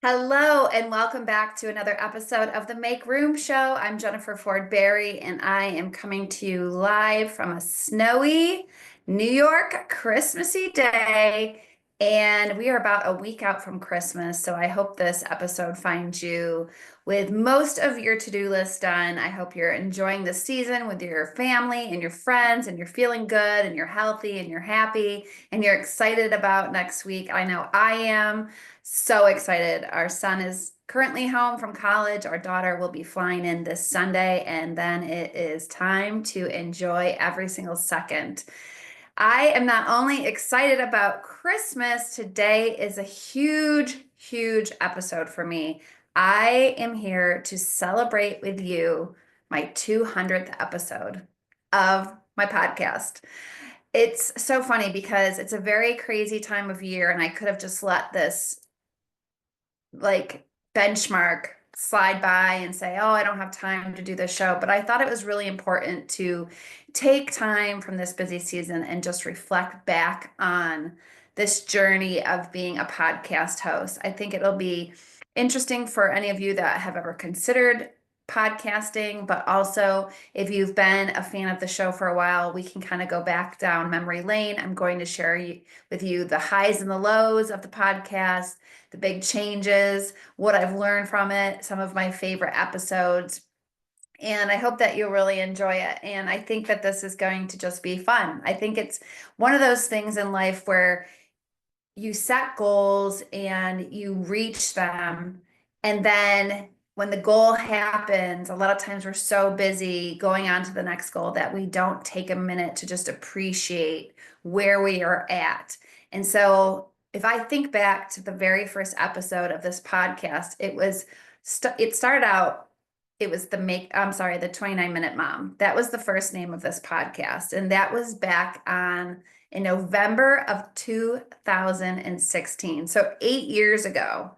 Hello, and welcome back to another episode of the Make Room Show. I'm Jennifer Ford Berry, and I am coming to you live from a snowy New York Christmassy day. And we are about a week out from Christmas, so I hope this episode finds you with most of your to-do list done. I hope you're enjoying the season with your family and your friends, and you're feeling good, and you're healthy, and you're happy, and you're excited about next week. I know I am. So excited. Our son is currently home from college. Our daughter will be flying in this Sunday, and then it is time to enjoy every single second. I am not only excited about Christmas, today is a huge, huge episode for me. I am here to celebrate with you my 200th episode of my podcast. It's so funny because it's a very crazy time of year, and I could have just let this like benchmark slide by and say, oh, I don't have time to do this show. But I thought it was really important to take time from this busy season and just reflect back on this journey of being a podcast host. I think it'll be interesting for any of you that have ever considered podcasting, but also if you've been a fan of the show for a while, we can kind of go back down memory lane. I'm going to share with you the highs and the lows of the podcast, the big changes, what I've learned from it, some of my favorite episodes. And I hope that you'll really enjoy it. And I think that this is going to just be fun. I think it's one of those things in life where you set goals and you reach them. And then when the goal happens, a lot of times we're so busy going on to the next goal that we don't take a minute to just appreciate where we are at. And so if I think back to the very first episode of this podcast, it started out, it was the 29-minute mom. That was the first name of this podcast. And that was back on in November of 2016. So 8 years ago.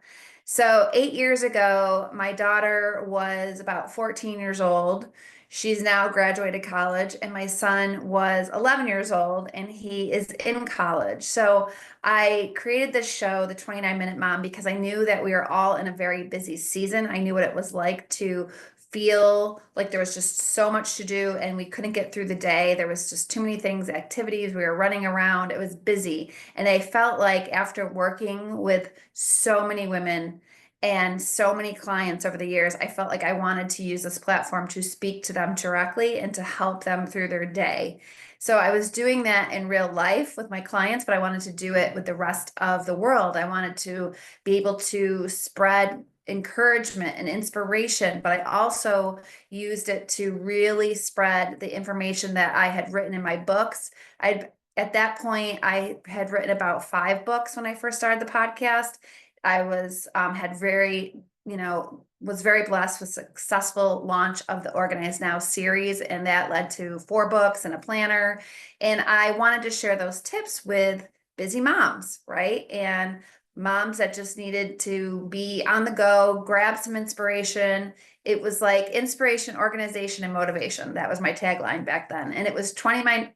So 8 years ago, my daughter was about 14 years old. She's now graduated college, and my son was 11 years old, and he is in college. So I created this show, The 29-Minute Mom, because I knew that we were all in a very busy season. I knew what it was like to feel like there was just so much to do and we couldn't get through the day. There was just too many things, activities. We were running around. It was busy. And I felt like after working with so many women and so many clients over the years, I felt like I wanted to use this platform to speak to them directly and to help them through their day. So I was doing that in real life with my clients, but I wanted to do it with the rest of the world. I wanted to be able to spread encouragement and inspiration, but I also used it to really spread the information that I had written in my books. At that point, I had written about 5 books when I first started the podcast. I was had very, was very blessed with successful launch of the Organize Now series, and that led to 4 books and a planner. And I wanted to share those tips with busy moms, right? And moms that just needed to be on the go, grab some inspiration. It was like inspiration, organization, and motivation. That was my tagline back then. And it was 29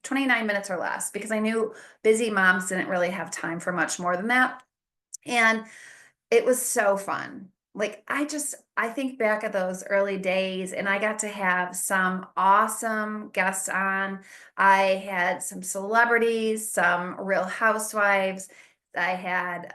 minutes or less because I knew busy moms didn't really have time for much more than that. And it was so fun. Like I think back at those early days and I got to have some awesome guests on. I had some celebrities, some real housewives. I had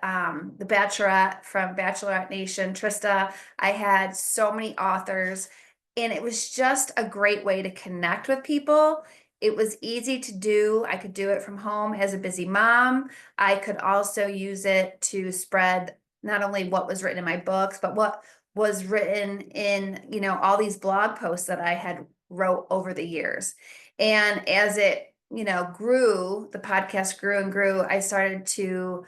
the Bachelorette from Bachelorette Nation, Trista. I had so many authors, and it was just a great way to connect with people. It was easy to do. I could do it from home as a busy mom. I could also use it to spread not only what was written in my books, but what was written in, all these blog posts that I had wrote over the years. And as it, grew, the podcast grew and grew, I started to,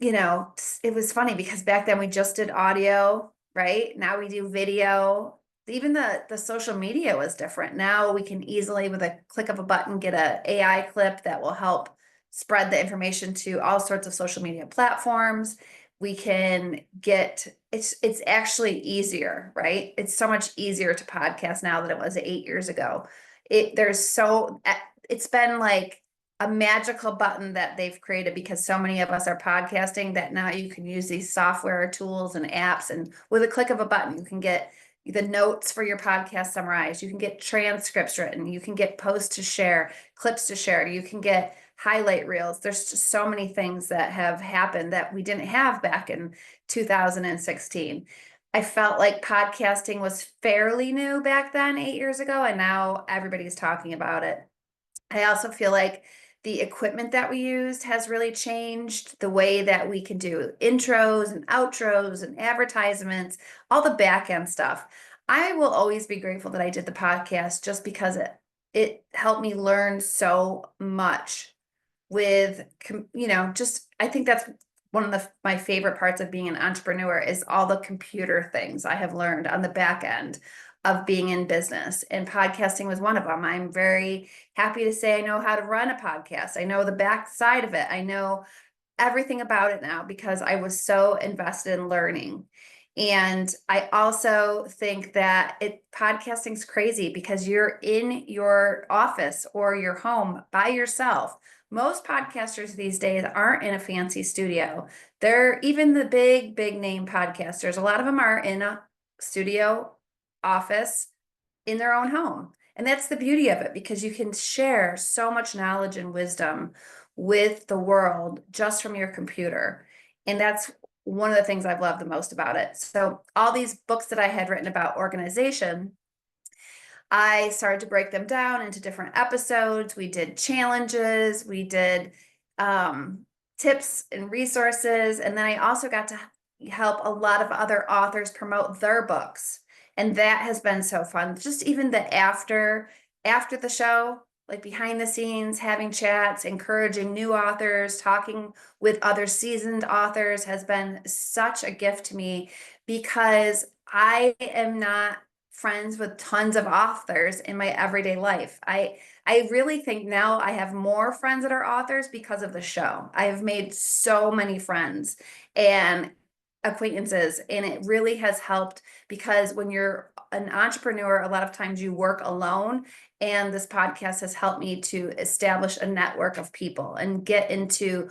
it was funny because back then we just did audio, right? Now we do video. Even the social media was different. Now we can easily, with a click of a button, get a AI clip that will help spread the information to all sorts of social media platforms. We can get it's actually easier, right? It's so much easier to podcast now than it was 8 years ago. It's been like a magical button that they've created, because so many of us are podcasting, that now you can use these software tools and apps, and with a click of a button you can get the notes for your podcast summarized, you can get transcripts written, you can get posts to share, clips to share, you can get highlight reels. There's just so many things that have happened that we didn't have back in 2016. I felt like podcasting was fairly new back then, 8 years ago, and now everybody's talking about it. I also feel like the equipment that we used has really changed the way that we can do intros and outros and advertisements, all the back end stuff. I will always be grateful that I did the podcast, just because it helped me learn so much with, just, I think that's one of my favorite parts of being an entrepreneur, is all the computer things I have learned on the back end of being in business, and podcasting was one of them. I'm very happy to say I know how to run a podcast. I know the back side of it. I know everything about it now because I was so invested in learning. And I also think that podcasting's crazy because you're in your office or your home by yourself. Most podcasters these days aren't in a fancy studio. They're even the big name podcasters. A lot of them are in a studio office in their own home. And that's the beauty of it, because you can share so much knowledge and wisdom with the world just from your computer. And that's one of the things I've loved the most about it. So all these books that I had written about organization, I started to break them down into different episodes. We did challenges, we did tips and resources. And then I also got to help a lot of other authors promote their books. And that has been so fun. Just even the after the show, like behind the scenes, having chats, encouraging new authors, talking with other seasoned authors has been such a gift to me, because I am not friends with tons of authors in my everyday life. I really think now I have more friends that are authors because of the show. I have made so many friends and acquaintances, and it really has helped, because when you're an entrepreneur, a lot of times you work alone, and this podcast has helped me to establish a network of people and get into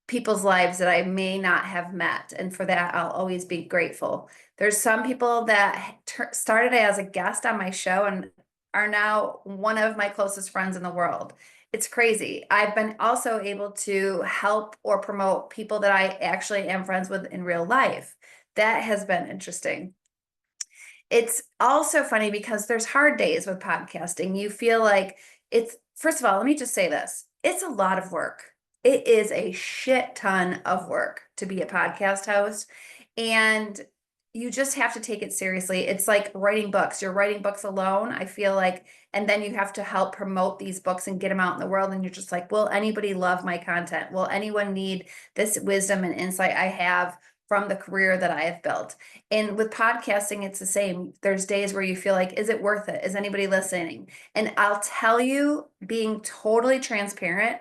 people's lives that I may not have met. And for that, I'll always be grateful. There's some people that started as a guest on my show and are now one of my closest friends in the world. It's crazy. I've been also able to help or promote people that I actually am friends with in real life. That has been interesting. It's also funny because there's hard days with podcasting. You feel like first of all, let me just say this. It's a lot of work. It is a shit ton of work to be a podcast host. And you just have to take it seriously. It's like writing books. You're writing books alone, I feel like, and then you have to help promote these books and get them out in the world. And you're just like, will anybody love my content? Will anyone need this wisdom and insight I have from the career that I have built? And with podcasting, it's the same. There's days where you feel like, is it worth it? Is anybody listening? And I'll tell you, being totally transparent,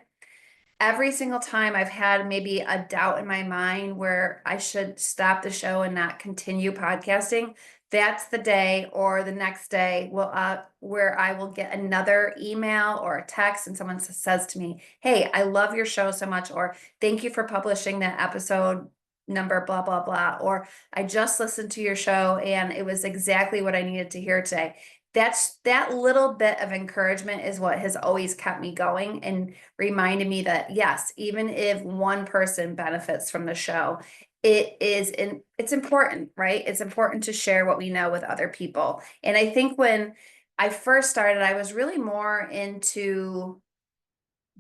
every single time I've had maybe a doubt in my mind where I should stop the show and not continue podcasting, that's the day or the next day where I will get another email or a text, and someone says to me, hey, I love your show so much, or thank you for publishing that episode number, blah, blah, blah, or I just listened to your show and it was exactly what I needed to hear today. That little bit of encouragement is what has always kept me going and reminded me that, yes, even if one person benefits from the show, it's important, right? It's important to share what we know with other people. And I think when I first started, I was really more into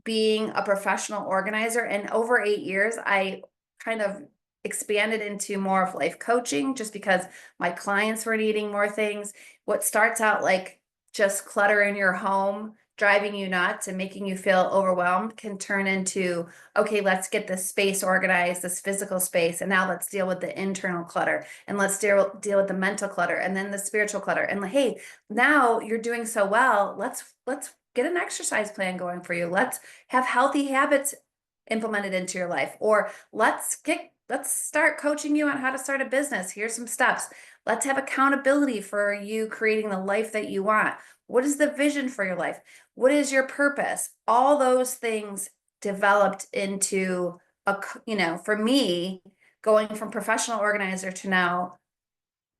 being a professional organizer. And over 8 years, I kind of expanded into more of life coaching, just because my clients were needing more things. What starts out like just clutter in your home, driving you nuts and making you feel overwhelmed, can turn into, okay, let's get this space organized, this physical space. And now let's deal with the internal clutter, and let's deal with the mental clutter, and then the spiritual clutter. And like, hey, now you're doing so well. Let's get an exercise plan going for you. Let's have healthy habits implemented into your life, or let's start coaching you on how to start a business. Here's some steps. Let's have accountability for you creating the life that you want. What is the vision for your life? What is your purpose? All those things developed into for me, going from professional organizer to now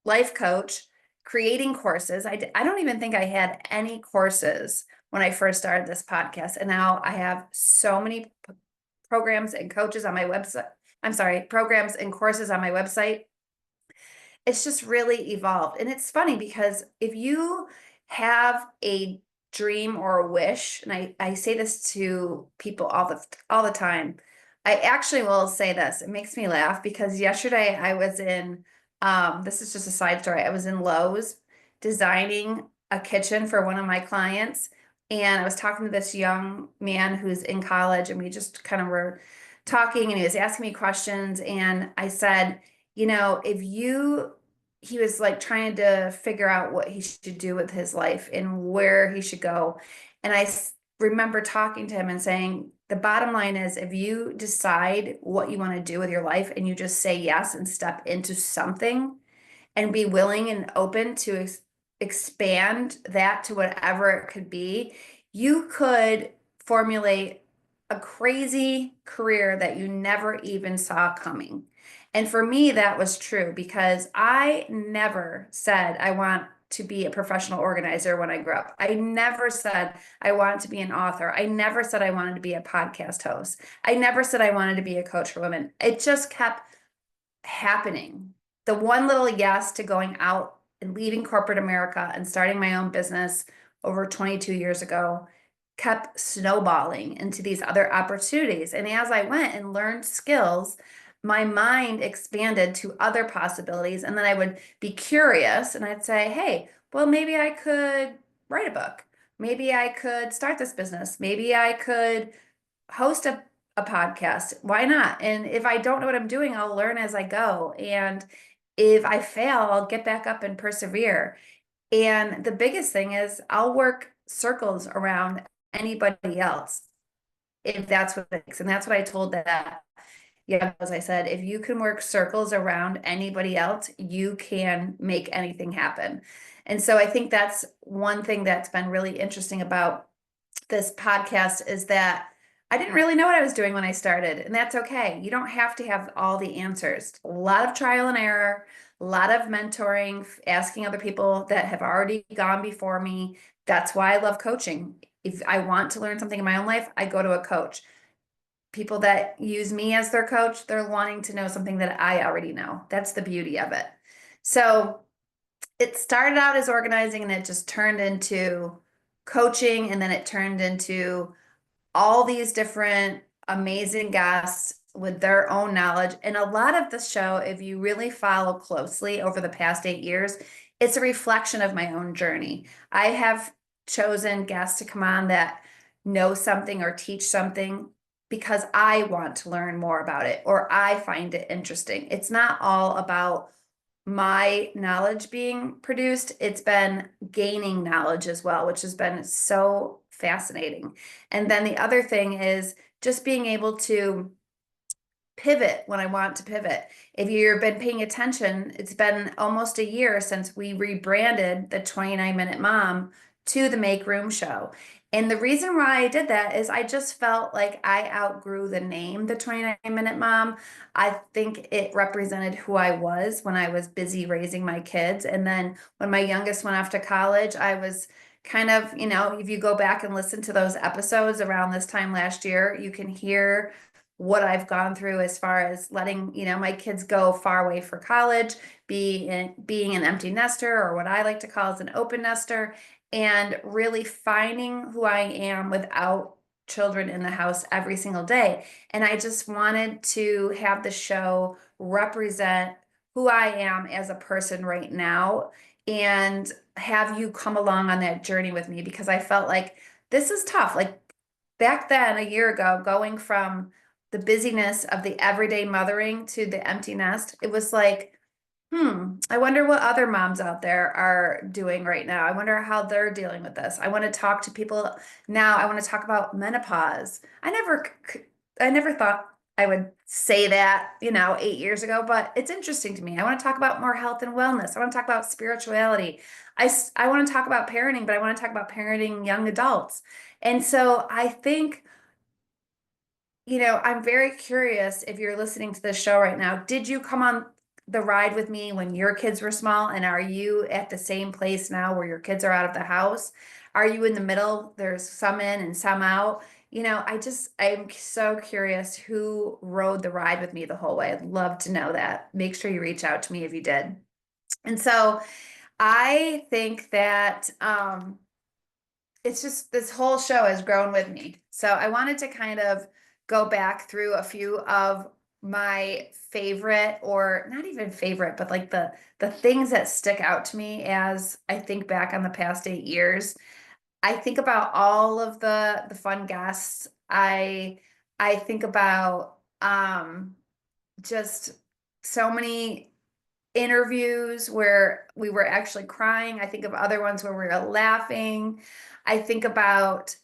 life coach, creating courses. I don't even think I had any courses when I first started this podcast. And now I have so many programs and coaches on my website. I'm sorry, programs and courses on my website. It's just really evolved. And it's funny because if you have a dream or a wish, and I say this to people all the time. I actually will say this. It makes me laugh because yesterday I was in this is just a side story. I was in Lowe's designing a kitchen for one of my clients. And I was talking to this young man who's in college, and we just kind of were talking, and he was asking me questions. And I said, if he was like trying to figure out what he should do with his life and where he should go. And remember talking to him and saying, the bottom line is if you decide what you want to do with your life and you just say yes and step into something and be willing and open to expand that to whatever it could be, you could formulate a crazy career that you never even saw coming. And for me, that was true because I never said I want to be a professional organizer when I grew up. I never said I wanted to be an author. I never said I wanted to be a podcast host. I never said I wanted to be a coach for women. It just kept happening. The one little yes to going out and leaving corporate America and starting my own business over 22 years ago kept snowballing into these other opportunities. And as I went and learned skills, my mind expanded to other possibilities. And then I would be curious and I'd say, hey, well, maybe I could write a book. Maybe I could start this business. Maybe I could host a podcast. Why not? And if I don't know what I'm doing, I'll learn as I go. And if I fail, I'll get back up and persevere. And the biggest thing is I'll work circles around anybody else if that's what it takes. And that's what I told that. Yeah, as I said, if you can work circles around anybody else, you can make anything happen. And so I think that's one thing that's been really interesting about this podcast is that I didn't really know what I was doing when I started, and that's okay. You don't have to have all the answers. A lot of trial and error, a lot of mentoring, asking other people that have already gone before me. That's why I love coaching. If I want to learn something in my own life, I go to a coach. People that use me as their coach, they're wanting to know something that I already know. That's the beauty of it. So it started out as organizing and it just turned into coaching, and then it turned into all these different amazing guests with their own knowledge. And a lot of the show, if you really follow closely over the past 8 years, it's a reflection of my own journey. I have chosen guests to come on that know something or teach something because I want to learn more about it or I find it interesting. It's not all about my knowledge being produced, it's been gaining knowledge as well, which has been so fascinating. And then the other thing is just being able to pivot when I want to pivot. If you've been paying attention, it's been almost a year since we rebranded the 29-Minute Mom to the Make Room Show. And the reason why I did that is I just felt like I outgrew the name, the 29-Minute Mom. I think it represented who I was when I was busy raising my kids. And then when my youngest went off to college, I was kind of, if you go back and listen to those episodes around this time last year, you can hear what I've gone through as far as letting, my kids go far away for college, being an empty nester, or what I like to call as an open nester, and really finding who I am without children in the house every single day. And I just wanted to have the show represent who I am as a person right now and have you come along on that journey with me because I felt like this is tough. Like back then, a year ago, going from the busyness of the everyday mothering to the empty nest, it was like, I wonder what other moms out there are doing right now. I wonder how they're dealing with this. I want to talk to people now. I want to talk about menopause. I never thought I would say that, 8 years ago, but it's interesting to me. I want to talk about more health and wellness. I want to talk about spirituality. I want to talk about parenting, but I want to talk about parenting young adults. And so I think, I'm very curious if you're listening to this show right now. Did you come on the ride with me when your kids were small? And are you at the same place now where your kids are out of the house? Are you in the middle? There's some in and some out. I'm so curious who rode the ride with me the whole way. I'd love to know that. Make sure you reach out to me if you did. And so I think that it's just this whole show has grown with me. So I wanted to kind of go back through a few of my favorite, or not even favorite, but like the things that stick out to me as I think back on the past 8 years. I think about all of the fun guests. I think about just so many interviews where we were actually crying. I think of other ones where we were laughing. I think about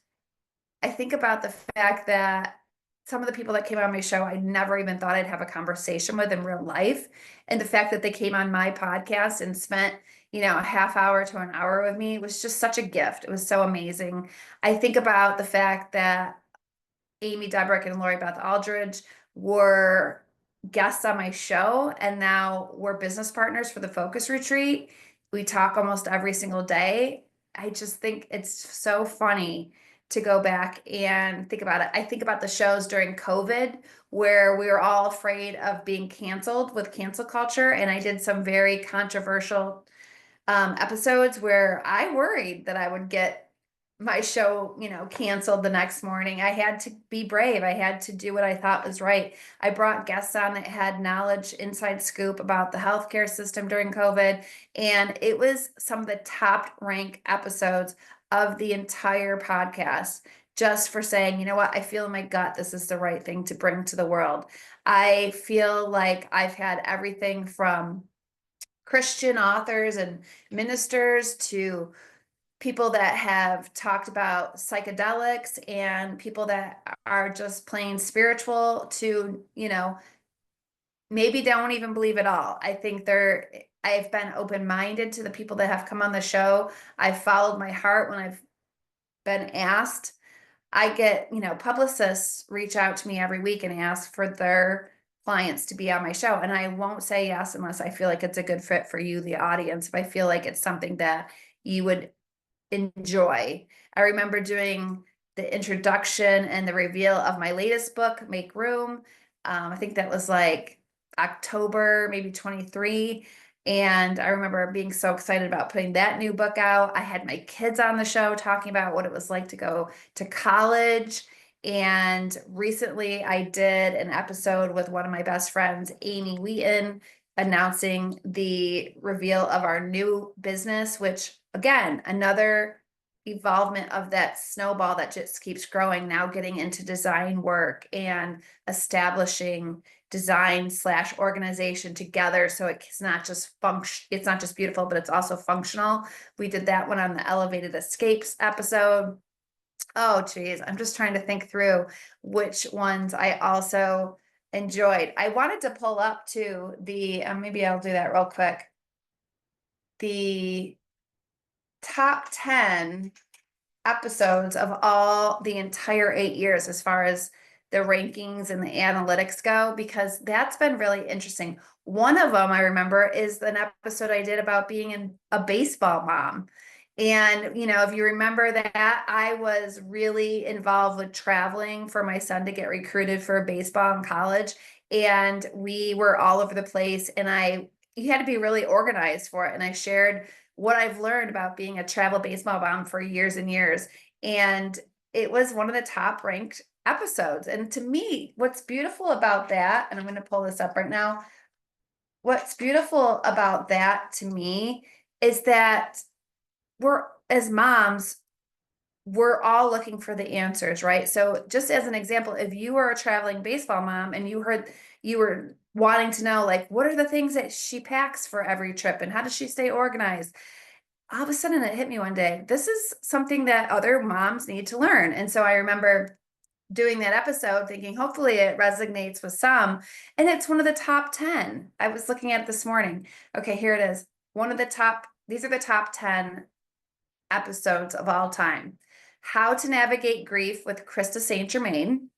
I think about the fact that some of the people that came on my show, I never even thought I'd have a conversation with in real life. And the fact that they came on my podcast and spent, a half hour to an hour with me was just such a gift. It was so amazing. I think about the fact that Amy Debrick and Lori Beth Aldridge were guests on my show, and now we're business partners for the Focus Retreat. We talk almost every single day. I just think it's so funny to go back and think about it. I think about the shows during COVID where we were all afraid of being canceled with cancel culture, and I did some very controversial episodes where I worried that I would get my show, canceled the next morning. I had to be brave. I had to do what I thought was right. I brought guests on that had knowledge, inside scoop about the healthcare system during COVID. And it was some of the top rank episodes of the entire podcast, just for saying, you know what, I feel in my gut this is the right thing to bring to the world. I feel like I've had everything from Christian authors and ministers to people that have talked about psychedelics and people that are just plain spiritual to, maybe don't even believe it all. I've been open-minded to the people that have come on the show. I've followed my heart when I've been asked. I get, publicists reach out to me every week and ask for their clients to be on my show. And I won't say yes unless I feel like it's a good fit for you, the audience. If I feel like it's something that you would enjoy. I remember doing the introduction and the reveal of my latest book, Make Room. I think that was like October, maybe 23. And I remember being so excited about putting that new book out. I had my kids on the show talking about what it was like to go to college. And recently I did an episode with one of my best friends, Amy Wheaton, announcing the reveal of our new business, which again, another evolvement of that snowball that just keeps growing, now getting into design work and establishing design/organization together. So it's not just it's not just beautiful, but it's also functional. We did that one on the Elevated Escapes episode. Oh, geez. I'm just trying to think through which ones I also enjoyed. I wanted to pull up to maybe I'll do that real quick. The top 10 episodes of all the entire 8 years as far as the rankings and the analytics go, because that's been really interesting. One of them I remember is an episode I did about being a baseball mom. And, if you remember that, I was really involved with traveling for my son to get recruited for baseball in college. And we were all over the place. And you had to be really organized for it. And I shared what I've learned about being a travel baseball mom for years and years. And it was one of the top ranked episodes. And to me, what's beautiful about that, and I'm going to pull this up right now. What's beautiful about that to me is that as moms, we're all looking for the answers, right? So just as an example, if you were a traveling baseball mom and you were wanting to know, like, what are the things that she packs for every trip and how does she stay organized? All of a sudden it hit me one day. This is something that other moms need to learn. And so I remember doing that episode thinking hopefully it resonates with some, and it's one of the top 10. I was looking at it this morning. Okay, here it is. These are the top 10 episodes of all time. How to Navigate Grief with Krista St. Germain.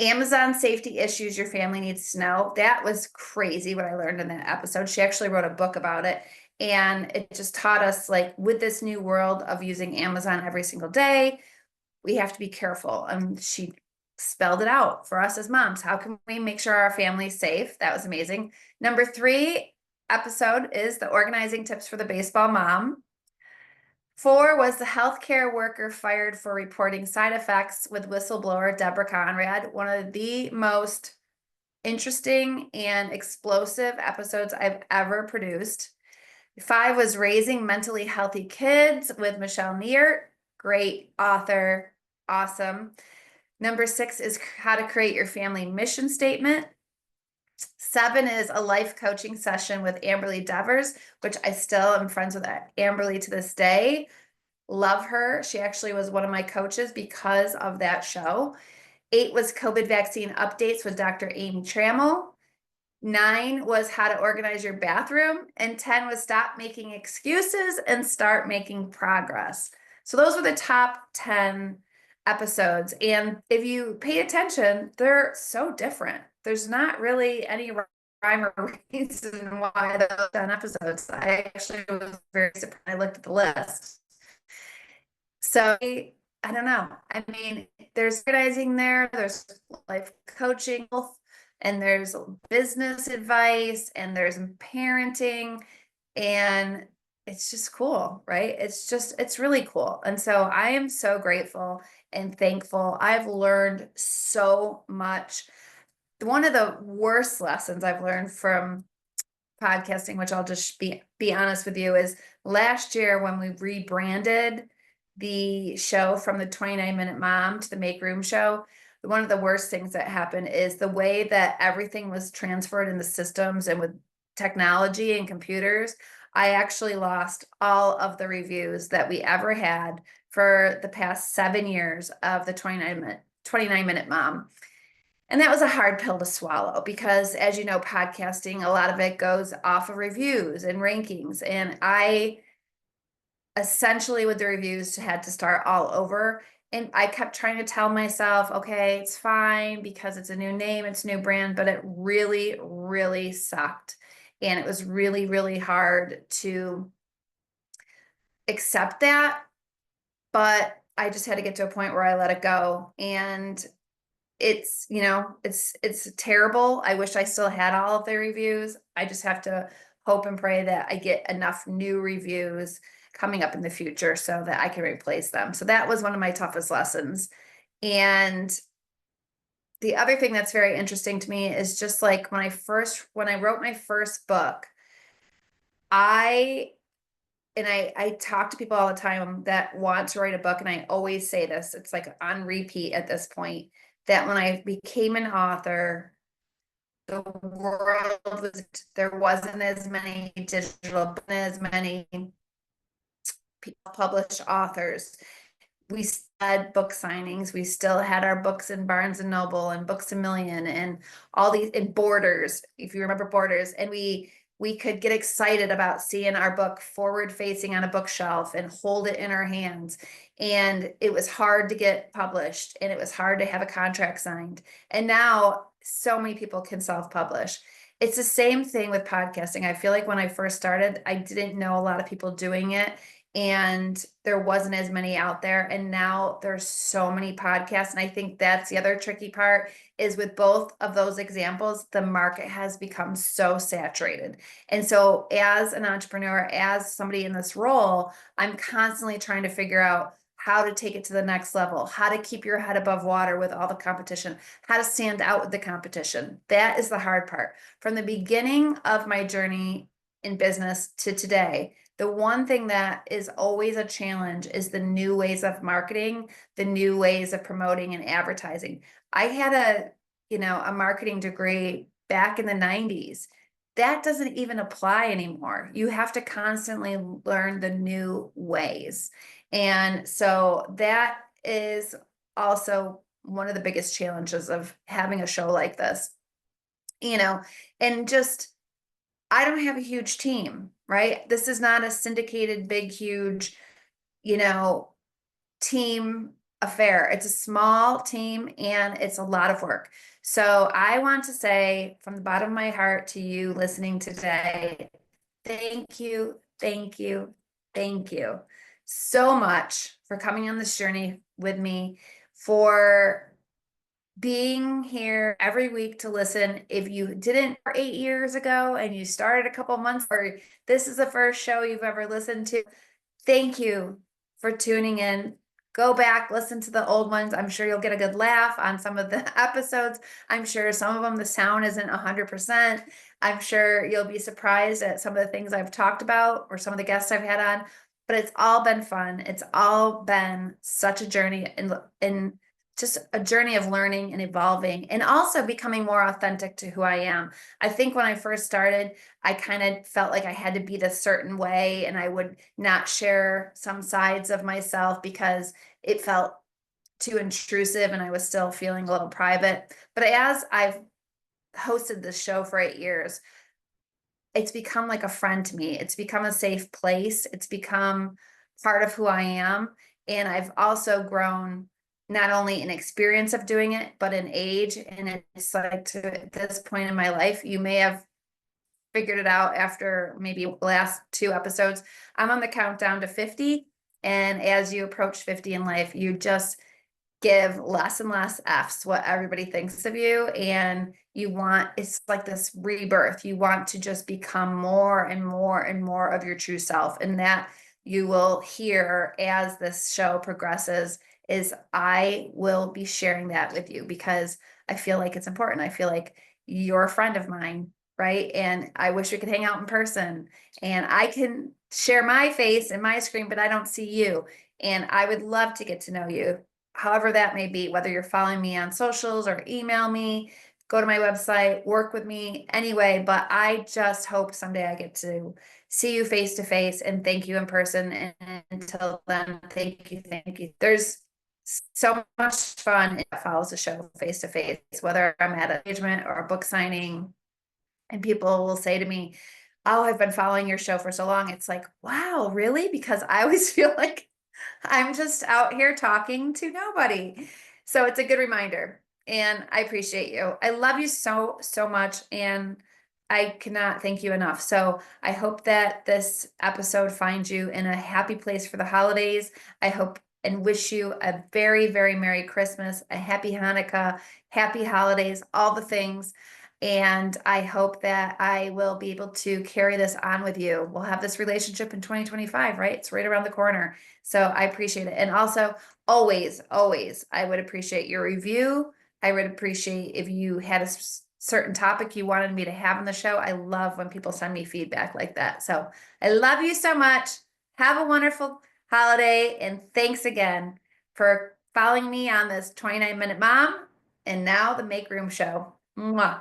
Amazon safety issues your family needs to know. That was crazy what I learned in that episode. She actually wrote a book about it. And it just taught us, like, with this new world of using Amazon every single day, we have to be careful. And she spelled it out for us as moms. How can we make sure our family's safe? That was amazing. Number 3 episode is the organizing tips for the baseball mom. 4 was the healthcare worker fired for reporting side effects with whistleblower Deborah Conrad, one of the most interesting and explosive episodes I've ever produced. 5 was Raising Mentally Healthy Kids with Michelle Neert, great author, awesome. Number 6 is How to Create Your Family Mission Statement. 7 is a life coaching session with Amberly Devers, which I still am friends with Amberly to this day. Love her. She actually was one of my coaches because of that show. 8 was COVID vaccine updates with Dr. Amy Trammell. 9 was How to Organize Your Bathroom. And 10 was Stop Making Excuses and Start Making Progress. So those were the top 10 episodes. And if you pay attention, they're so different. There's not really any rhyme or reason why those 10 episodes. I actually was very surprised. I looked at the list. So I don't know. I mean, there's organizing there, there's life coaching, and there's business advice, and there's parenting, and it's just cool, right? It's really cool. And so I am so grateful and thankful. I've learned so much. One of the worst lessons I've learned from podcasting, which I'll just be honest with you, is last year when we rebranded the show from the 29-Minute Mom to the Make Room Show. One of the worst things that happened is the way that everything was transferred in the systems and with technology and computers. I actually lost all of the reviews that we ever had for the past 7 years of the 29-Minute Mom. And that was a hard pill to swallow because, as you know, podcasting, a lot of it goes off of reviews and rankings. And I essentially, with the reviews, had to start all over. And I kept trying to tell myself, okay, it's fine because it's a new name, it's a new brand, but it really, really sucked. And it was really, really hard to accept that. But I just had to get to a point where I let it go. And it's, it's terrible. I wish I still had all of the reviews. I just have to hope and pray that I get enough new reviews coming up in the future so that I can replace them. So that was one of my toughest lessons. And the other thing that's very interesting to me is just like when I wrote my first book, I talk to people all the time that want to write a book, and I always say this, it's like on repeat at this point, that when I became an author, the world was, there wasn't as many digital, as many published authors. We had book signings. We still had our books in Barnes and Noble and Books a Million and all these in Borders, if you remember Borders. And we could get excited about seeing our book forward facing on a bookshelf and hold it in our hands. And it was hard to get published and it was hard to have a contract signed. And now so many people can self-publish. It's the same thing with podcasting. I feel like when I first started, I didn't know a lot of people doing it and there wasn't as many out there. And now there's so many podcasts. And I think that's the other tricky part is with both of those examples, the market has become so saturated. And so as an entrepreneur, as somebody in this role, I'm constantly trying to figure out how to take it to the next level, how to keep your head above water with all the competition, how to stand out with the competition. That is the hard part. From the beginning of my journey in business to today, the one thing that is always a challenge is the new ways of marketing, the new ways of promoting and advertising. I had a marketing degree back in the 90s. That doesn't even apply anymore. You have to constantly learn the new ways. And so that is also one of the biggest challenges of having a show like this, you know, and just, I don't have a huge team, right? This is not a syndicated, big, huge, you know, team affair. It's a small team and it's a lot of work. So I want to say from the bottom of my heart to you listening today, thank you, thank you, thank you so much for coming on this journey with me, for being here every week to listen. If you didn't 8 years ago and you started a couple months, or this is the first show you've ever listened to, thank you for tuning in. Go back, listen to the old ones. I'm sure you'll get a good laugh on some of the episodes. I'm sure some of them, the sound isn't 100%. I'm sure you'll be surprised at some of the things I've talked about or some of the guests I've had on, but it's all been fun. It's all been such a journey, in just a journey of learning and evolving and also becoming more authentic to who I am. I think when I first started, I kind of felt like I had to be this certain way and I would not share some sides of myself because it felt too intrusive and I was still feeling a little private. But as I've hosted this show for 8 years, it's become like a friend to me. It's become a safe place. It's become part of who I am. And I've also grown not only in experience of doing it, but in age. And it's like, to this point in my life, you may have figured it out after maybe last 2 episodes. I'm on the countdown to 50. And as you approach 50 in life, you just give less and less F's what everybody thinks of you. And you want, it's like this rebirth. You want to just become more and more and more of your true self. And that you will hear as this show progresses is I will be sharing that with you because I feel like it's important. I feel like you're a friend of mine, right? And I wish we could hang out in person and I can share my face and my screen, but I don't see you. And I would love to get to know you, however that may be, whether you're following me on socials or email me, go to my website, work with me anyway. But I just hope someday I get to see you face to face and thank you in person. And until then, thank you, thank you. There's so much fun that follows the show face to face, whether I'm at an engagement or a book signing, and people will say to me, "Oh, I've been following your show for so long." It's like, wow, really? Because I always feel like I'm just out here talking to nobody. So it's a good reminder. And I appreciate you. I love you so, so much. And I cannot thank you enough. So I hope that this episode finds you in a happy place for the holidays. I hope and wish you a very, very Merry Christmas, a happy Hanukkah, happy holidays, all the things. And I hope that I will be able to carry this on with you. We'll have this relationship in 2025, right? It's right around the corner. So I appreciate it. And also, always, always, I would appreciate your review. I would appreciate if you had a certain topic you wanted me to have on the show. I love when people send me feedback like that. So I love you so much. Have a wonderful holiday. And thanks again for following me on this 29-minute mom and now the Make Room show. Mwah.